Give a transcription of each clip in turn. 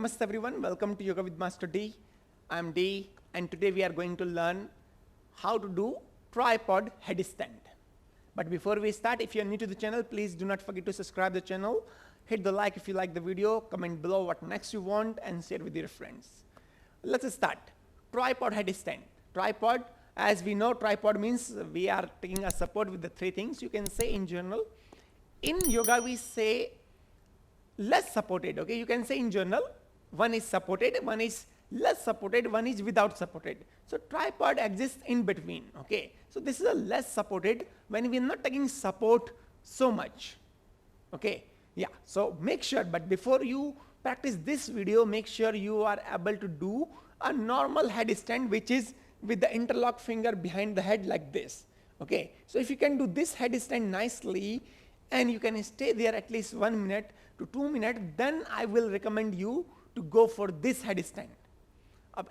Namaste everyone, welcome to Yoga with Master D. I'm D and today we are going to learn how to do tripod headstand. But before we start, if you are new to the channel, please do not forget to subscribe the channel, hit the like if you like the video, comment below what next you want and share with your friends. Let's start. Tripod headstand. Tripod, as we know, tripod means we are taking a support with the three things. You can say in general. In yoga we say less supported, okay? You can say in general, one is supported, one is less supported, one is without supported. So tripod exists in between, okay? So this is a less supported when we are not taking support so much, okay? Yeah, so make sure, but before you practice this video, make sure you are able to do a normal headstand, which is with the interlock finger behind the head like this, okay? So if you can do this headstand nicely, and you can stay there at least 1 minute to 2 minutes, then I will recommend you to go for this headstand.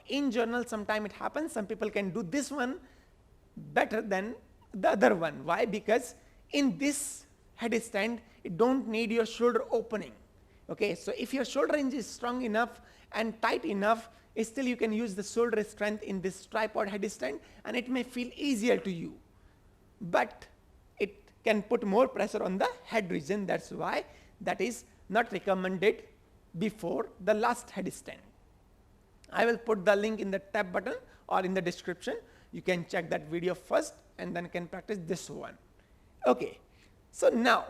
In general, sometimes it happens, some people can do this one better than the other one. Why? Because in this headstand, you don't need your shoulder opening. Okay, so if your shoulder range is strong enough and tight enough, still you can use the shoulder strength in this tripod headstand and it may feel easier to you. But it can put more pressure on the head region. That's why that is not recommended before the last headstand. I will put the link in the tab button or in the description. You can check that video first and then can practice this one. Okay, so now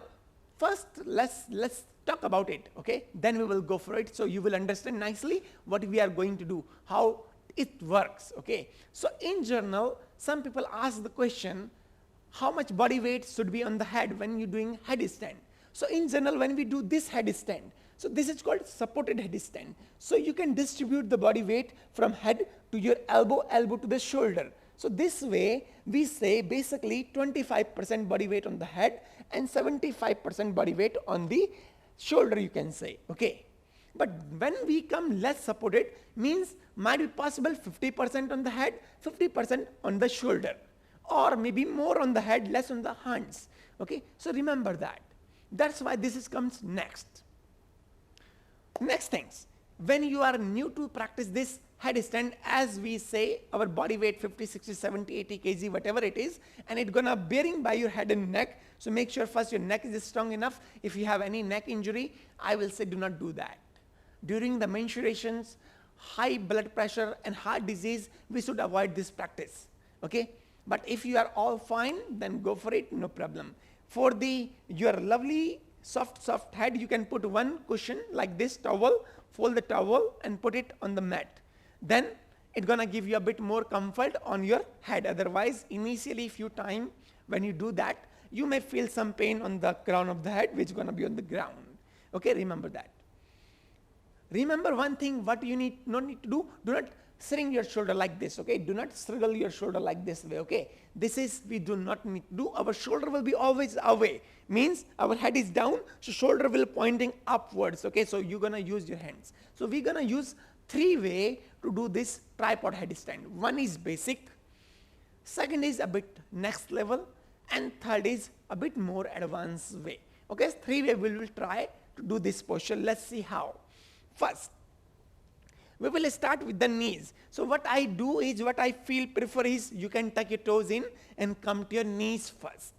first let's talk about it, okay? Then we will go for it so you will understand nicely what we are going to do, how it works, okay? So in general, some people ask the question, how much body weight should be on the head when you're doing headstand? So in general, when we do this headstand, so this is called supported headstand. So you can distribute the body weight from head to your elbow, elbow to the shoulder. So this way, we say basically 25% body weight on the head and 75% body weight on the shoulder, you can say, okay? But when we come less supported, means might be possible 50% on the head, 50% on the shoulder, or maybe more on the head, less on the hands, okay? So remember that. That's why this comes next. Next things, when you are new to practice this headstand, as we say, our body weight 50, 60, 70, 80 kg, whatever it is, and it's gonna bearing by your head and neck. So make sure first your neck is strong enough. If you have any neck injury, I will say do not do that. During the menstruations, high blood pressure and heart disease, we should avoid this practice, okay? But if you are all fine, then go for it, no problem. For your lovely soft head, you can put one cushion like this towel, fold the towel and put it on the mat. Then it's gonna give you a bit more comfort on your head. Otherwise, initially few time when you do that, you may feel some pain on the crown of the head, which is gonna be on the ground. Okay, remember that. Remember one thing, what you not need to do, do not shrink your shoulder like this, okay? Do not struggle your shoulder like this way, okay? This is, we do not need to do. Our shoulder will be always away. Means our head is down, so shoulder will pointing upwards, okay? So you're gonna use your hands. So we're gonna use 3 ways to do this tripod headstand. One is basic, second is a bit next level, and third is a bit more advanced way. Okay, 3 ways we will try to do this posture. Let's see how. First, we will start with the knees. So what I do is, what I prefer is, you can tuck your toes in and come to your knees first.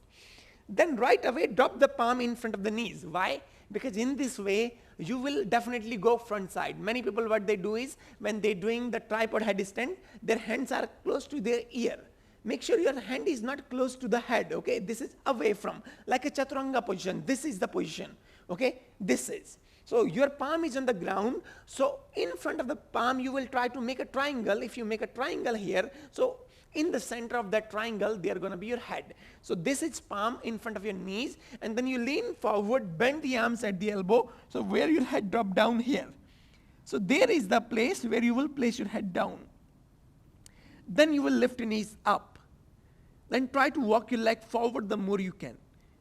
Then right away, drop the palm in front of the knees. Why? Because in this way, you will definitely go front side. Many people, what they do is, when they're doing the tripod headstand, their hands are close to their ear. Make sure your hand is not close to the head, okay? This is away from, like a chaturanga position. This is the position, okay? This is. So your palm is on the ground. So in front of the palm, you will try to make a triangle. If you make a triangle here, so in the center of that triangle, they are going to be your head. So this is palm in front of your knees, and then you lean forward, bend the arms at the elbow. So where your head drop down here. So there is the place where you will place your head down. Then you will lift your knees up. Then try to walk your leg forward the more you can.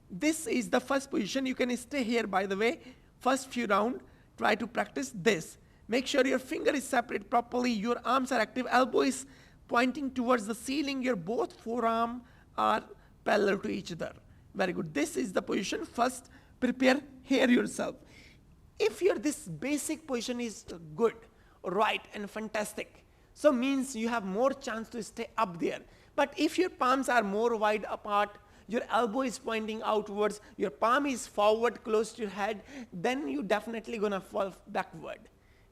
This is the first position. You can stay here, by the way. First few rounds, try to practice this. Make sure your finger is separate properly, your arms are active, elbow is pointing towards the ceiling, your both forearms are parallel to each other. Very good. This is the position. First, prepare here yourself. if your this basic position is good, right, and fantastic, so means you have more chance to stay up there. But if your palms are more wide apart, your elbow is pointing outwards, your palm is forward close to your head, then you definitely gonna fall backward.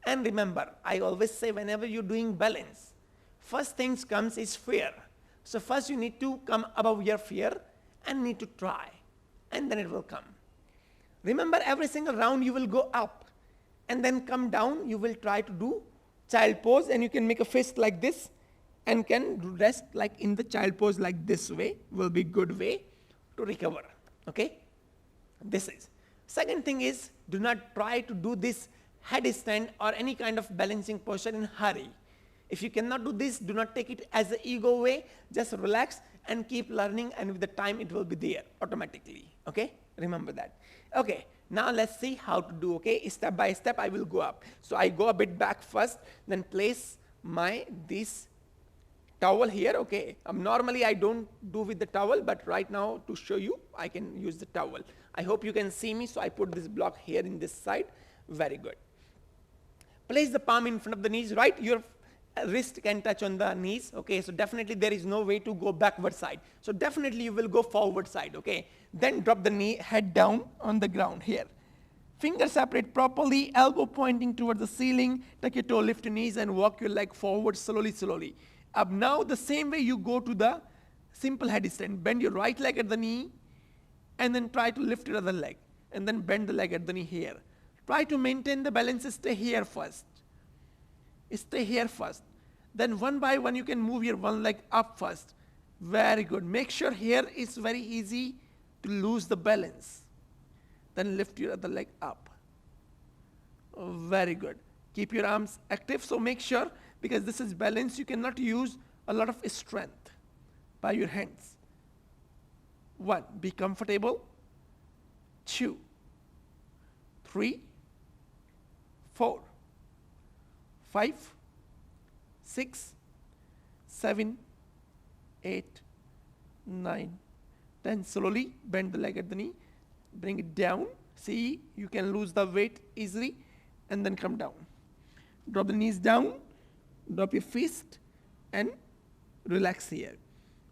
And remember, I always say whenever you're doing balance, first things comes is fear. So first you need to come above your fear and need to try, and then it will come. Remember, every single round you will go up and then come down. You will try to do child pose, and you can make a fist like this and can rest like in the child pose like this way, will be good way to recover. Okay, this is. Second thing is, do not try to do this headstand or any kind of balancing posture in hurry. If you cannot do this, do not take it as an ego way. Just relax and keep learning, and with the time it will be there automatically. Okay, remember that. Okay, now let's see how to do. Okay, step by step I will go up. So I go a bit back first, then place my this towel here. Okay, normally I don't do with the towel, but right now to show you I can use the towel. I hope you can see me, so I put this block here in this side. Very good. Place the palm in front of the knees, right? Your wrist can touch on the knees. Okay, so definitely there is no way to go backward side, so definitely you will go forward side. Okay, then drop the knee, head down on the ground here, fingers separate properly, elbow pointing towards the ceiling, tuck your toe, lift your knees and walk your leg forward slowly up. Now the same way you go to the simple headstand, bend your right leg at the knee and then try to lift your other leg and then bend the leg at the knee here. Try to maintain the balance. Stay here first. Stay here first. Then one by one you can move your one leg up first. Very good. Make sure here is very easy to lose the balance. Then lift your other leg up. Very good. Keep your arms active. So make sure, because this is balance, you cannot use a lot of strength by your hands. 1. Be comfortable. 2. 3. 4. 5. 6. 7. 8. 9. 10. Slowly bend the leg at the knee. Bring it down. See, you can lose the weight easily. And then come down. Drop the knees down. Drop your fist. And relax here.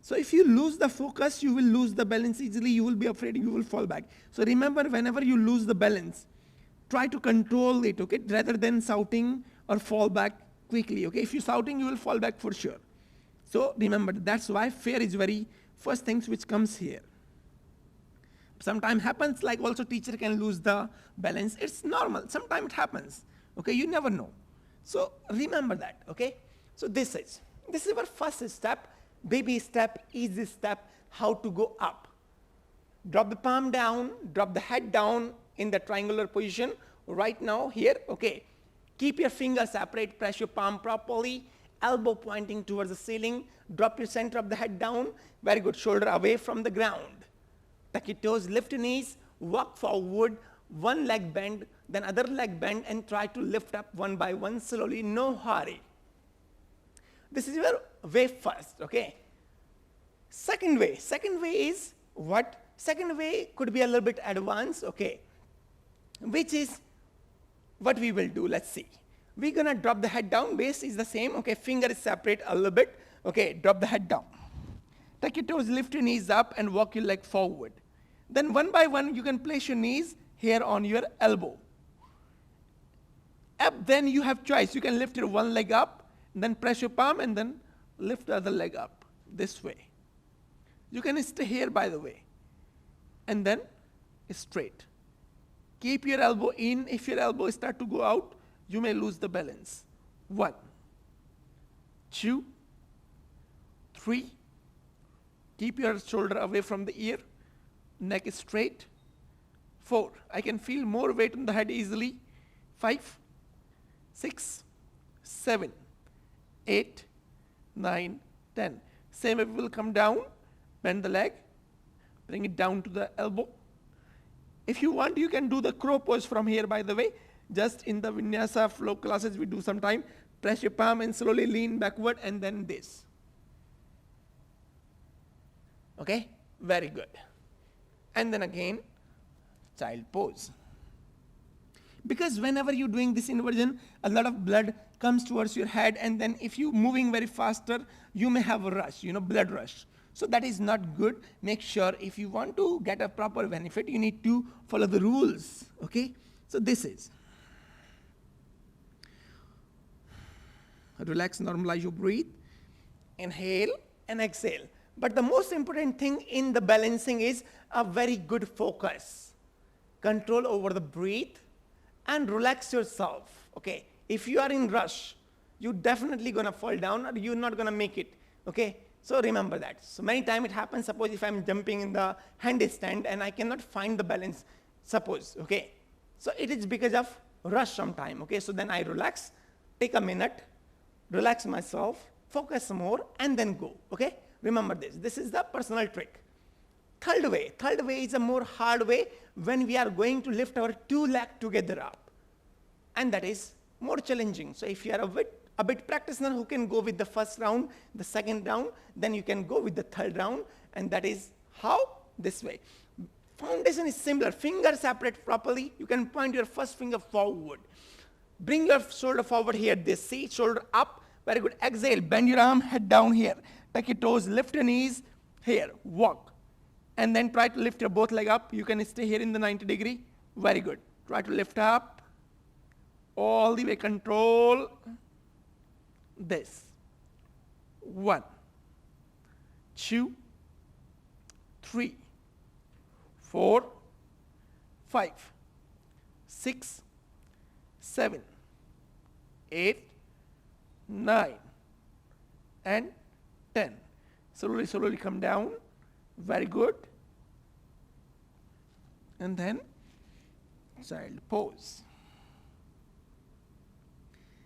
So if you lose the focus, you will lose the balance easily. You will be afraid you will fall back. So remember, whenever you lose the balance, try to control it, okay, rather than shouting or fall back quickly. Okay, if you're shouting, you will fall back for sure. So remember, that's why fear is very first things which comes here. Sometimes happens, like also teacher can lose the balance. It's normal. Sometimes it happens. Okay, you never know. So remember that. Okay. So this is our first step, baby step, easy step, how to go up. Drop the palm down, drop the head down in the triangular position right now here. Okay. Keep your fingers separate, press your palm properly, elbow pointing towards the ceiling, drop your center of the head down. Very good. Shoulder away from the ground. Tuck your toes, lift your knees, walk forward, one leg bend, then other leg bend, and try to lift up one by one slowly, no hurry. This is your way first, okay? Second way is what? Second way could be a little bit advanced, okay? Which is what we will do, let's see. We're gonna drop the head down, base is the same, okay? Finger is separate a little bit, okay? Drop the head down. Tuck your toes, lift your knees up and walk your leg forward. Then one by one, you can place your knees here on your elbow. Up, then you have choice. You can lift your one leg up, then press your palm and then lift the other leg up this way. You can stay here, by the way. And then straight. Keep your elbow in. If your elbow start to go out, you may lose the balance. 1, 2, 3. Keep your shoulder away from the ear. Neck is straight. 4. I can feel more weight on the head easily. 5, 6, 7, 8, 9, 10. Same way we will come down, bend the leg, bring it down to the elbow. If you want, you can do the crow pose from here, by the way. Just in the Vinyasa flow classes we do sometime. Press your palm and slowly lean backward and then this. Okay, very good. And then again, child pose. Because whenever you're doing this inversion, a lot of blood comes towards your head, and then if you're moving very faster, you may have a rush, blood rush. So that is not good. Make sure if you want to get a proper benefit, you need to follow the rules, okay? So this is. Relax, normalize your breathe. Inhale and exhale. But the most important thing in the balancing is a very good focus. Control over the breath and relax yourself, okay? If you are in rush, you're definitely gonna fall down or you're not gonna make it, okay? So remember that. So many times it happens, suppose if I'm jumping in the handstand and I cannot find the balance, suppose, okay? So it is because of rush sometime, okay? So then I relax, take a minute, relax myself, focus more, and then go, okay? Remember this. This is the personal trick. Third way is a more hard way when we are going to lift our two legs together up. And that is more challenging. So if you are a bit practitioner who can go with the first round, the second round, then you can go with the third round, and that is how? This way. Foundation is similar. Fingers separate properly. You can point your first finger forward. Bring your shoulder forward here. This, see, shoulder up. Very good. Exhale. Bend your arm, head down here. Take your toes, lift your knees. Here, walk. And then try to lift your both leg up. You can stay here in the 90 degree. Very good. Try to lift up. All the way, control this. 1, 2, 3, 4, 5, 6, 7, 8, 9, and 10. Slowly come down. Very good. And then child pose.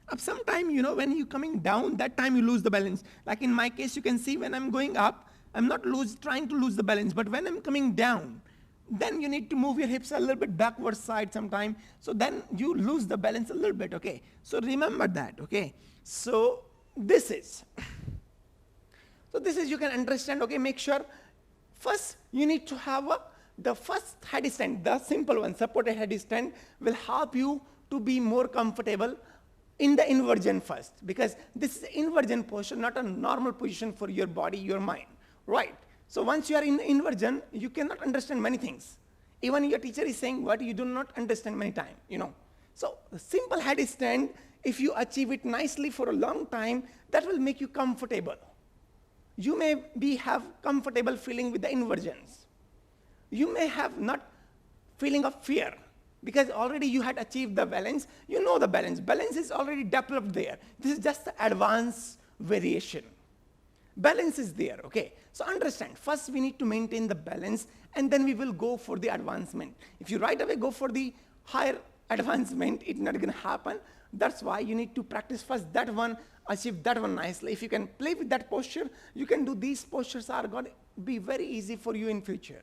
Up sometime, when you're coming down, that time you lose the balance. Like in my case, you can see when I'm going up, I'm not trying to lose the balance. But when I'm coming down, then you need to move your hips a little bit backward side sometime. So then you lose the balance a little bit, okay? So remember that, okay? So this is. So this is, you can understand, okay? Make sure, first you need to have the first headstand, the simple one, supported headstand will help you to be more comfortable in the inversion first, because this is inversion posture, not a normal position for your body, your mind, right? So once you are in inversion, you cannot understand many things. Even your teacher is saying what you do not understand many times, So the simple headstand, if you achieve it nicely for a long time, that will make you comfortable. You may have comfortable feeling with the inversions. You may have not feeling of fear, because already you had achieved the balance. You know the balance. Balance is already developed there. This is just the advanced variation. Balance is there, okay? So understand, first we need to maintain the balance, and then we will go for the advancement. If you right away go for the higher advancement, it's not gonna happen. That's why you need to practice first that one, achieve that one nicely. If you can play with that posture, you can do these postures are going to be very easy for you in future.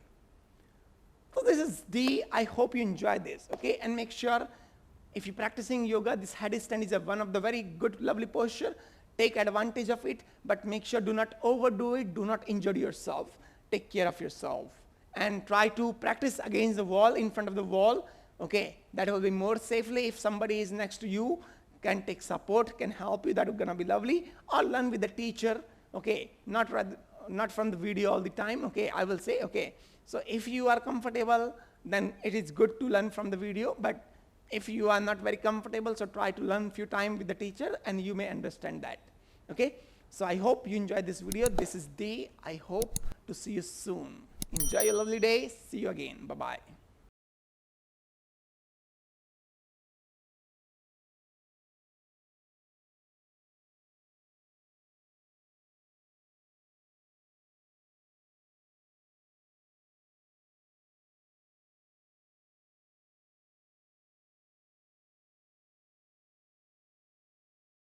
So this is I hope you enjoy this, okay? And make sure if you're practicing yoga, this headstand is one of the very good, lovely posture. Take advantage of it, but make sure do not overdo it, do not injure yourself. Take care of yourself. And try to practice against the wall, in front of the wall, okay? That will be more safely. If somebody is next to you, can take support, can help you, that is gonna be lovely. Or learn with the teacher, okay? Not from the video all the time, okay? I will say, okay? So if you are comfortable, then it is good to learn from the video, but if you are not very comfortable, so try to learn few times with the teacher and you may understand that, okay? So I hope you enjoyed this video. This is D. I hope to see you soon. Enjoy your lovely day. See you again. Bye-bye.